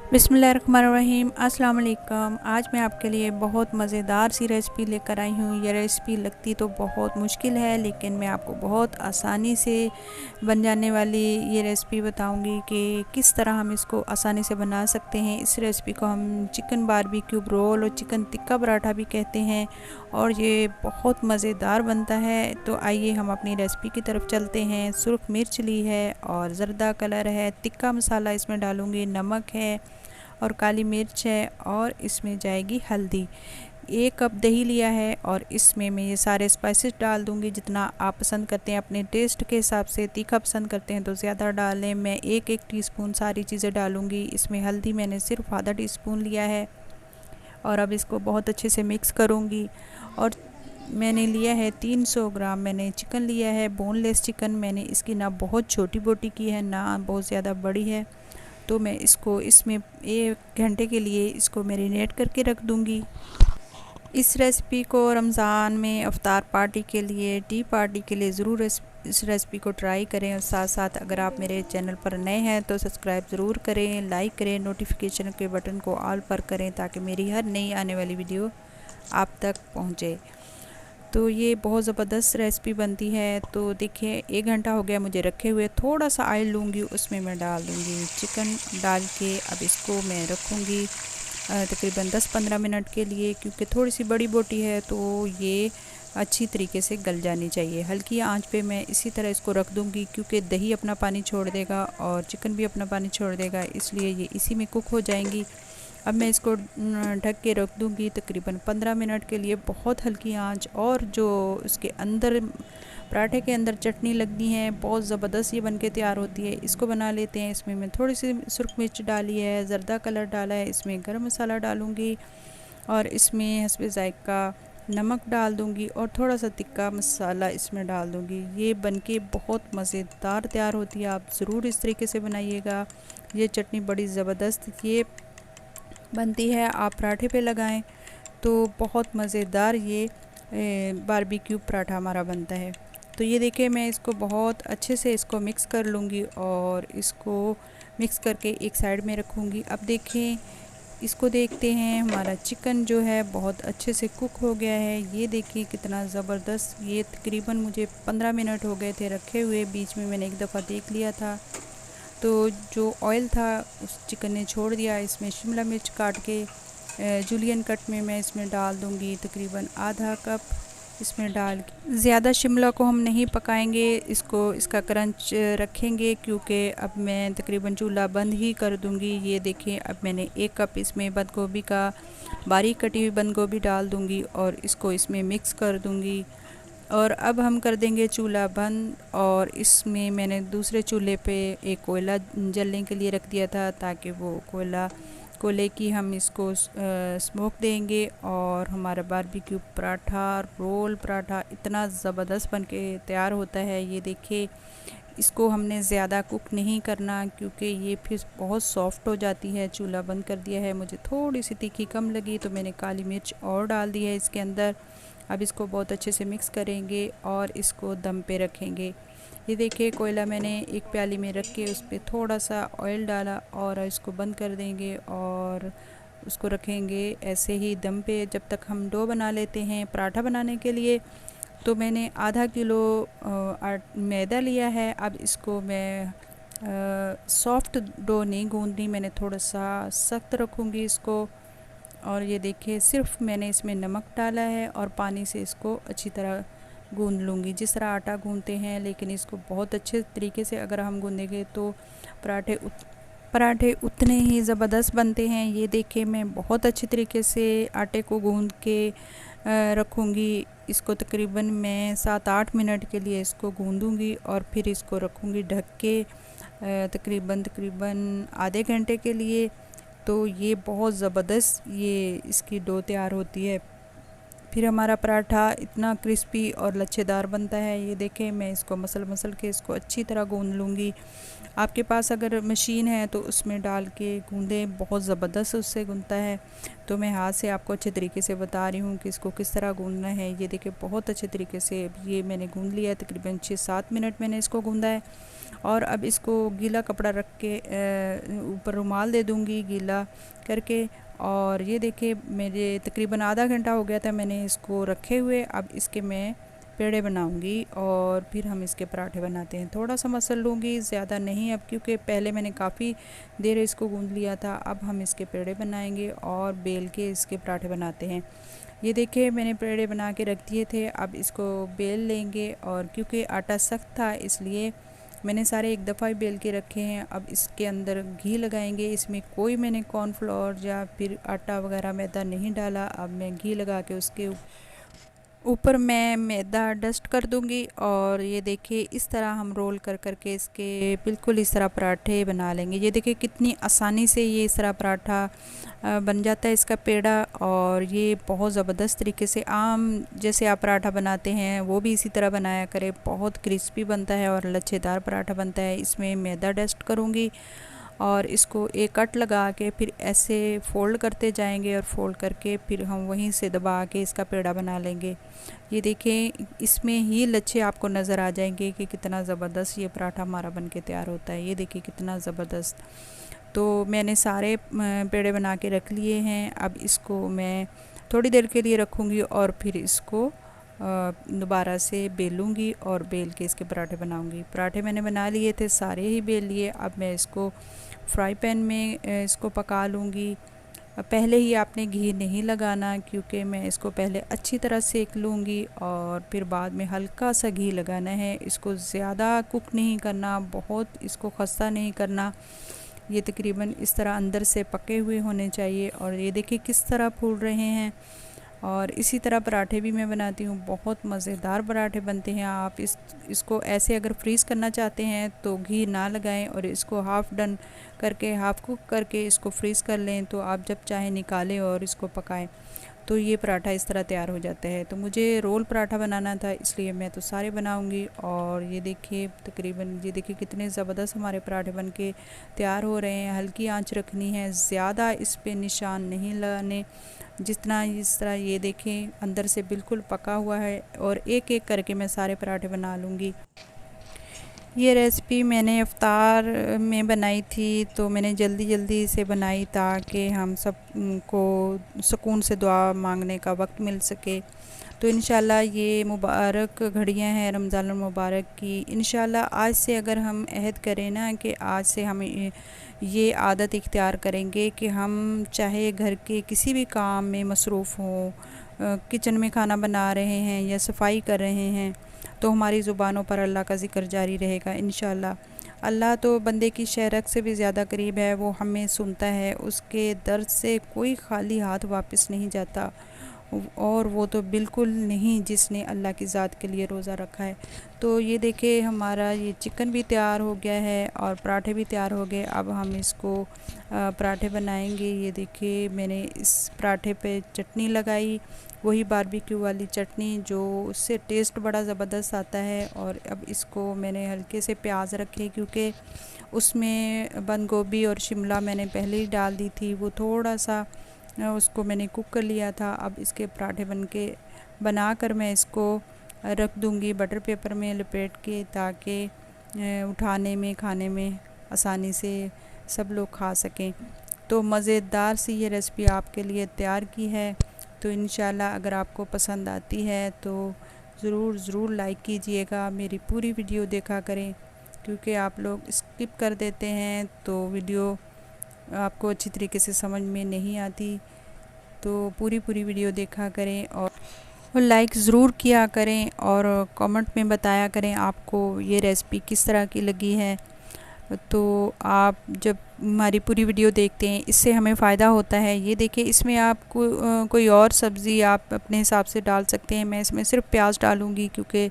बिस्मिल्लाहिर्रहमानिर्रहीम। अस्सलाम वालेकुम। आज मैं आपके लिए बहुत मज़ेदार सी रेसिपी लेकर आई हूँ। ये रेसिपी लगती तो बहुत मुश्किल है, लेकिन मैं आपको बहुत आसानी से बन जाने वाली ये रेसिपी बताऊँगी कि किस तरह हम इसको आसानी से बना सकते हैं। इस रेसिपी को हम चिकन बारबेक्यू रोल और चिकन टिक्का पराठा भी कहते हैं और ये बहुत मज़ेदार बनता है। तो आइए हम अपनी रेसिपी की तरफ चलते हैं। सुर्ख मिर्च ली है और ज़रदा कलर है, टिक्का मसाला इसमें डालूँगी, नमक है और काली मिर्च है और इसमें जाएगी हल्दी। 1 कप दही लिया है और इसमें मैं ये सारे स्पाइसेस डाल दूँगी जितना आप पसंद करते हैं अपने टेस्ट के हिसाब से। तीखा पसंद करते हैं तो ज़्यादा डालें। मैं 1-1 टीस्पून सारी चीज़ें डालूँगी। इसमें हल्दी मैंने सिर्फ आधा टीस्पून लिया है और अब इसको बहुत अच्छे से मिक्स करूँगी। और मैंने लिया है 300 ग्राम मैंने चिकन लिया है, बोनलेस चिकन। मैंने इसकी ना बहुत छोटी बोटी की है ना बहुत ज़्यादा बड़ी है। तो मैं इसको इसमें 1 घंटे के लिए इसको मैरिनेट करके रख दूँगी। इस रेसिपी को रमज़ान में इफ्तार पार्टी के लिए, टी पार्टी के लिए ज़रूर इस रेसिपी को ट्राई करें। और साथ साथ अगर आप मेरे चैनल पर नए हैं तो सब्सक्राइब ज़रूर करें, लाइक करें, नोटिफिकेशन के बटन को ऑल पर करें ताकि मेरी हर नई आने वाली वीडियो आप तक पहुँचे। तो ये बहुत ज़बरदस्त रेसिपी बनती है। तो देखिए 1 घंटा हो गया मुझे रखे हुए। थोड़ा सा ऑयल लूँगी, उसमें मैं डाल दूँगी चिकन डाल के। अब इसको मैं रखूँगी तकरीबन 10-15 मिनट के लिए, क्योंकि थोड़ी सी बड़ी बोटी है तो ये अच्छी तरीके से गल जानी चाहिए। हल्की आंच पे मैं इसी तरह इसको रख दूँगी, क्योंकि दही अपना पानी छोड़ देगा और चिकन भी अपना पानी छोड़ देगा, इसलिए ये इसी में कुक हो जाएंगी। अब मैं इसको ढक के रख दूँगी तकरीबन 15 मिनट के लिए, बहुत हल्की आंच। और जो उसके अंदर पराठे के अंदर चटनी लगनी है बहुत ज़बरदस्त ये बनके तैयार होती है। इसको बना लेते हैं। इसमें मैं थोड़ी सी सुर्ख मिर्च डाली है, ज़रदा कलर डाला है, इसमें गरम मसाला डालूँगी और इसमें हस्बे ज़ायक़ा नमक डाल दूँगी और थोड़ा सा टिक्का मसाला इसमें डाल दूँगी। ये बनके बहुत मज़ेदार तैयार होती है। आप ज़रूर इस तरीके से बनाइएगा। ये चटनी बड़ी ज़बरदस्त ये बनती है, आप पराठे पे लगाएं तो बहुत मज़ेदार ये बारबेक्यू पराठा हमारा बनता है। तो ये देखिए मैं इसको बहुत अच्छे से इसको मिक्स कर लूँगी और इसको मिक्स करके एक साइड में रखूँगी। अब देखें, इसको देखते हैं, हमारा चिकन जो है बहुत अच्छे से कुक हो गया है। ये देखिए कितना ज़बरदस्त। ये तकरीबन मुझे 15 मिनट हो गए थे रखे हुए। बीच में मैंने एक दफ़ा देख लिया था तो जो ऑयल था उस चिकन ने छोड़ दिया। इसमें शिमला मिर्च काट के जूलियन कट में मैं इसमें डाल दूँगी तकरीबन आधा कप। इसमें डाल के ज़्यादा शिमला को हम नहीं पकाएंगे, इसका क्रंच रखेंगे, क्योंकि अब मैं तकरीबन चूल्हा बंद ही कर दूँगी। ये देखें अब मैंने 1 कप इसमें बंद गोभी का बारीक कटी हुई बंद गोभी डाल दूँगी और इसको इसमें मिक्स कर दूँगी। और अब हम कर देंगे चूल्हा बंद। और इसमें मैंने दूसरे चूल्हे पे एक कोयला जलने के लिए रख दिया था, ताकि वो कोयले की हम इसको स्मोक देंगे और हमारा बारबेक्यू पराठा, रोल पराठा इतना ज़बरदस्त बन के तैयार होता है। ये देखिए इसको हमने ज़्यादा कुक नहीं करना, क्योंकि ये फिर बहुत सॉफ्ट हो जाती है। चूल्हा बंद कर दिया है। मुझे थोड़ी सी तीखी कम लगी तो मैंने काली मिर्च और डाल दी है इसके अंदर। अब इसको बहुत अच्छे से मिक्स करेंगे और इसको दम पे रखेंगे। ये देखिए कोयला मैंने एक प्याली में रख के उस पर थोड़ा सा ऑयल डाला और इसको बंद कर देंगे और उसको रखेंगे ऐसे ही दम पे जब तक हम डो बना लेते हैं पराठा बनाने के लिए। तो मैंने आधा किलो मैदा लिया है। अब इसको मैं सॉफ्ट डो नहीं गूंदनी, मैंने थोड़ा सा सख्त रखूँगी इसको। और ये देखिए सिर्फ मैंने इसमें नमक डाला है और पानी से इसको अच्छी तरह गूंद लूँगी, जिस तरह आटा गूंदते हैं। लेकिन इसको बहुत अच्छे तरीके से अगर हम गूंदेंगे तो पराठे उतने ही ज़बरदस्त बनते हैं। ये देखिए मैं बहुत अच्छे तरीके से आटे को गूंद के रखूँगी। इसको तकरीबन मैं 7-8 मिनट के लिए इसको गूंदूँगी और फिर इसको रखूँगी ढक के तकरीबन आधे घंटे के लिए। तो ये बहुत ज़बरदस्त ये इसकी डो तैयार होती है। फिर हमारा पराठा इतना क्रिस्पी और लच्छेदार बनता है। ये देखें, मैं इसको मसल के इसको अच्छी तरह गूंद लूँगी। आपके पास अगर मशीन है तो उसमें डाल के गूंदें, बहुत ज़बरदस्त उससे गूंदता है। तो मैं हाथ से आपको अच्छे तरीके से बता रही हूँ कि इसको किस तरह गूंदना है। ये देखिए, बहुत अच्छे तरीके से ये मैंने गूंद लिया है। तकरीबन 6-7 मिनट मैंने इसको गूंदा है। और अब इसको गीला कपड़ा रख के ऊपर रुमाल दे दूँगी गीला करके। और ये देखिए, मेरे तकरीबन आधा घंटा हो गया था मैंने इसको रखे हुए। अब इसके मैं पेड़े बनाऊंगी और फिर हम इसके पराठे बनाते हैं। थोड़ा सा मसल लूँगी, ज़्यादा नहीं अब, क्योंकि पहले मैंने काफ़ी देर इसको गूंद लिया था। अब हम इसके पेड़े बनाएंगे और बेल के इसके पराठे बनाते हैं। ये देखिए, मैंने पेड़े बना के रख दिए थे। अब इसको बेल लेंगे और क्योंकि आटा सख्त था इसलिए मैंने सारे एक दफ़ा ही बेल के रखे हैं। अब इसके अंदर घी लगाएंगे। इसमें कोई मैंने कॉर्नफ्लोर या फिर आटा वगैरह मैदा नहीं डाला। अब मैं घी लगा के उसके ऊपर मैं मैदा डस्ट कर दूंगी। और ये देखिए, इस तरह हम रोल कर करके इसके बिल्कुल इस तरह पराठे बना लेंगे। ये देखिए कितनी आसानी से ये इस तरह पराठा बन जाता है, इसका पेड़ा। और ये बहुत ज़बरदस्त तरीके से आम जैसे आप पराठा बनाते हैं वो भी इसी तरह बनाया करें। बहुत क्रिस्पी बनता है और लच्छेदार पराठा बनता है। इसमें मैदा डस्ट करूँगी और इसको एक कट लगा के फिर ऐसे फ़ोल्ड करते जाएंगे और फ़ोल्ड करके फिर हम वहीं से दबा के इसका पेड़ा बना लेंगे। ये देखें, इसमें ही लच्छे आपको नज़र आ जाएंगे कि कितना ज़बरदस्त ये पराठा हमारा बन के तैयार होता है। ये देखिए कितना ज़बरदस्त। तो मैंने सारे पेड़े बना के रख लिए हैं। अब इसको मैं थोड़ी देर के लिए रखूँगी और फिर इसको दोबारा से बेलूँगी और बेल के इसके पराठे बनाऊँगी। पराठे मैंने बना लिए थे, सारे ही बेल लिए। अब मैं इसको फ्राई पैन में इसको पका लूँगी। पहले ही आपने घी नहीं लगाना, क्योंकि मैं इसको पहले अच्छी तरह सेक लूँगी और फिर बाद में हल्का सा घी लगाना है। इसको ज़्यादा कुक नहीं करना, बहुत इसको खस्ता नहीं करना। ये तकरीबन इस तरह अंदर से पके हुए होने चाहिए। और ये देखिए किस तरह फूल रहे हैं। और इसी तरह पराठे भी मैं बनाती हूँ, बहुत मज़ेदार पराठे बनते हैं। आप इसको ऐसे अगर फ्रीज़ करना चाहते हैं तो घी ना लगाएं और इसको हाफ़ डन करके, हाफ़ कुक करके इसको फ्रीज़ कर लें। तो आप जब चाहें निकालें और इसको पकाएं तो ये पराठा इस तरह तैयार हो जाता है। तो मुझे रोल पराठा बनाना था, इसलिए मैं तो सारे बनाऊंगी। और ये देखिए तकरीबन, ये देखिए कितने ज़बरदस्त हमारे पराठे बन के तैयार हो रहे हैं। हल्की आंच रखनी है, ज़्यादा इस पे निशान नहीं लगाने। जितना इस तरह ये देखें अंदर से बिल्कुल पका हुआ है। और एक एक करके मैं सारे पराठे बना लूँगी। ये रेसिपी मैंने इफ्तार में बनाई थी, तो मैंने जल्दी से बनाई ताकि हम सब को सुकून से दुआ मांगने का वक्त मिल सके। तो इंशाल्लाह ये मुबारक घड़ियां हैं रमज़ान मुबारक की। इंशाल्लाह आज से अगर हम अहद करें ना कि आज से हम ये आदत इख्तियार करेंगे कि हम चाहे घर के किसी भी काम में मसरूफ़ हों, किचन में खाना बना रहे हैं या सफाई कर रहे हैं, तो हमारी ज़ुबानों पर अल्लाह का ज़िक्र जारी रहेगा इंशाल्लाह। अल्लाह तो बंदे की शहरक से भी ज़्यादा करीब है, वो हमें सुनता है। उसके दर्द से कोई खाली हाथ वापस नहीं जाता। और वो तो बिल्कुल नहीं जिसने अल्लाह की ज़ात के लिए रोज़ा रखा है। तो ये देखिए हमारा ये चिकन भी तैयार हो गया है और पराठे भी तैयार हो गए। अब हम इसको पराठे बनाएंगे। ये देखिए मैंने इस पराठे पे चटनी लगाई, वही बारबेक्यू वाली चटनी, जो उससे टेस्ट बड़ा ज़बरदस्त आता है। और अब इसको मैंने हल्के से प्याज रखे, क्योंकि उसमें बंद गोभी और शिमला मैंने पहले ही डाल दी थी, वो थोड़ा सा उसको मैंने कुक कर लिया था। अब इसके पराठे बनाकर मैं इसको रख दूँगी बटर पेपर में लपेट के, ताकि उठाने में खाने में आसानी से सब लोग खा सकें। तो मज़ेदार सी ये रेसिपी आपके लिए तैयार की है। तो इंशाल्लाह अगर आपको पसंद आती है तो ज़रूर लाइक कीजिएगा। मेरी पूरी वीडियो देखा करें, क्योंकि आप लोग स्किप कर देते हैं तो वीडियो आपको अच्छी तरीके से समझ में नहीं आती। तो पूरी वीडियो देखा करें और लाइक ज़रूर किया करें और कमेंट में बताया करें आपको ये रेसिपी किस तरह की लगी है। तो आप जब हमारी पूरी वीडियो देखते हैं इससे हमें फ़ायदा होता है। ये देखिए इसमें आप कोई और सब्ज़ी आप अपने हिसाब से डाल सकते हैं। मैं इसमें सिर्फ प्याज डालूँगी, क्योंकि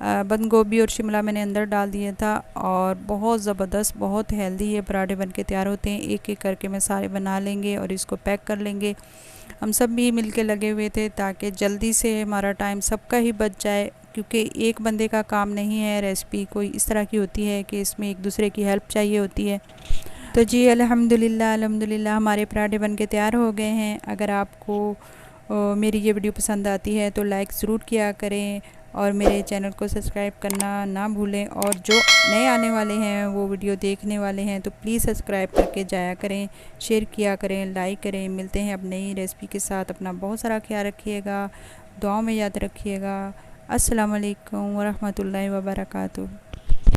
बंद गोभी और शिमला मैंने अंदर डाल दिया था और बहुत ज़बरदस्त, बहुत हेल्दी ये पराठे बन के तैयार होते हैं। एक एक करके मैं सारे बना लेंगे और इसको पैक कर लेंगे। हम सब भी मिलके लगे हुए थे ताकि जल्दी से हमारा टाइम सबका ही बच जाए, क्योंकि एक बंदे का काम नहीं है। रेसिपी कोई इस तरह की होती है कि इसमें एक दूसरे की हेल्प चाहिए होती है। तो जी अल्हम्दुलिल्लाह अल्हम्दुलिल्लाह हमारे पराठे बन के तैयार हो गए हैं। अगर आपको मेरी ये वीडियो पसंद आती है तो लाइक ज़रूर किया करें और मेरे चैनल को सब्सक्राइब करना ना भूलें। और जो नए आने वाले हैं वो वीडियो देखने वाले हैं तो प्लीज़ सब्सक्राइब करके जाया करें, शेयर किया करें, लाइक करें। मिलते हैं अब नई रेसिपी के साथ। अपना बहुत सारा ख्याल रखिएगा, दुआओं में याद रखिएगा। अस्सलाम वालेकुम व रहमतुल्लाहि व बरकातुहू।